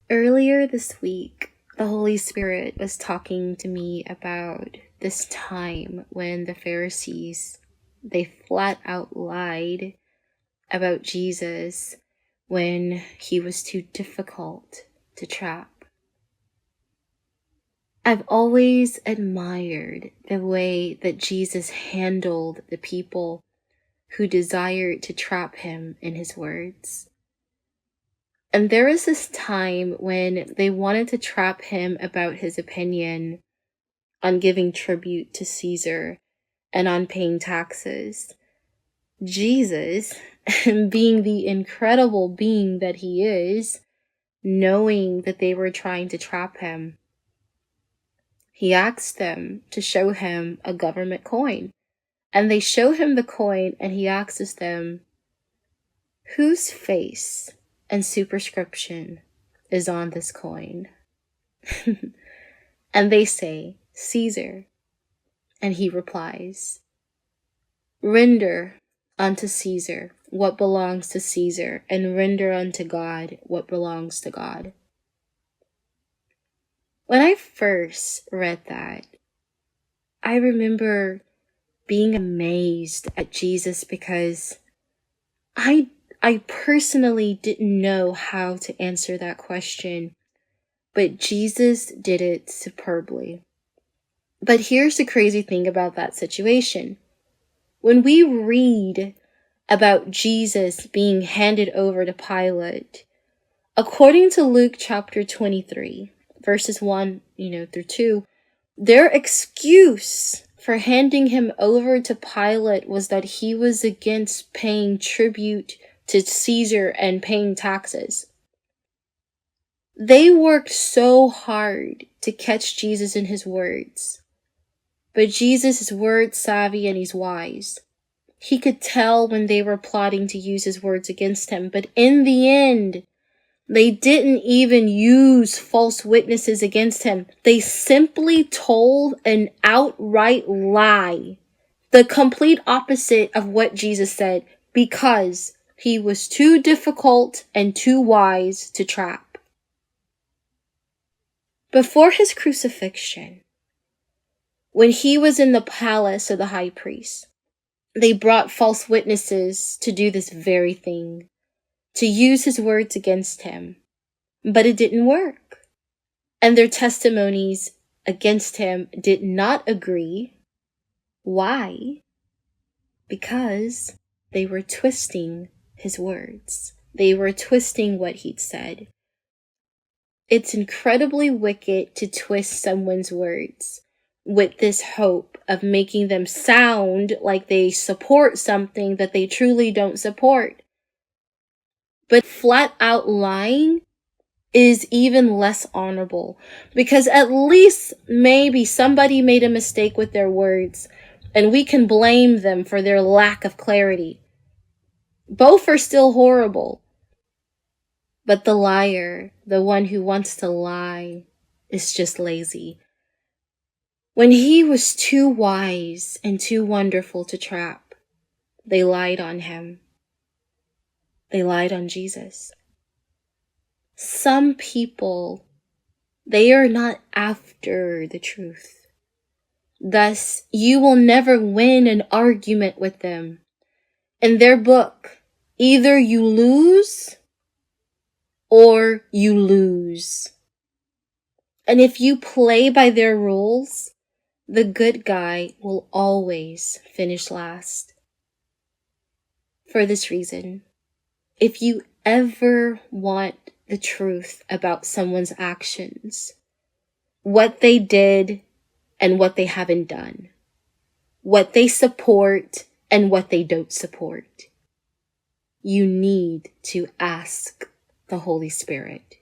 Earlier this week, the Holy Spirit was talking to me about this time when the Pharisees, they flat out lied about Jesus when he was too difficult to trap. I've always admired the way that Jesus handled the people who desired to trap him in his words. And there was this time when they wanted to trap him about his opinion on giving tribute to Caesar and on paying taxes. Jesus, being the incredible being that he is, knowing that they were trying to trap him, he asked them to show him a government coin. And they show him the coin and he asks them, whose face and superscription is on this coin? And they say, Caesar. And he replies, render unto Caesar what belongs to Caesar, and render unto God what belongs to God. When I first read that, I remember being amazed at Jesus because I personally didn't know how to answer that question, but Jesus did it superbly. But here's the crazy thing about that situation. When we read about Jesus being handed over to Pilate, according to Luke chapter 23, verses 1, through 2, their excuse for handing him over to Pilate was that he was against paying tribute to Caesar and paying taxes. They worked so hard to catch Jesus in his words. But Jesus is word savvy and he's wise. He could tell when they were plotting to use his words against him. But in the end, they didn't even use false witnesses against him. They simply told an outright lie, the complete opposite of what Jesus said, because he was too difficult and too wise to trap. Before his crucifixion, when he was in the palace of the high priest, they brought false witnesses to do this very thing, to use his words against him. But it didn't work. And their testimonies against him did not agree. Why? Because they were twisting his words. They were twisting what he'd said. It's incredibly wicked to twist someone's words with this hope of making them sound like they support something that they truly don't support. But flat out lying is even less honorable, because at least maybe somebody made a mistake with their words and we can blame them for their lack of clarity. Both are still horrible. But the liar, the one who wants to lie, is just lazy. When he was too wise and too wonderful to trap, they lied on him. They lied on Jesus. Some people, they are not after the truth. Thus, you will never win an argument with them. In their book, either you lose or you lose. And if you play by their rules, the good guy will always finish last. For this reason, if you ever want the truth about someone's actions, what they did and what they haven't done, what they support and what they don't support, you need to ask the Holy Spirit.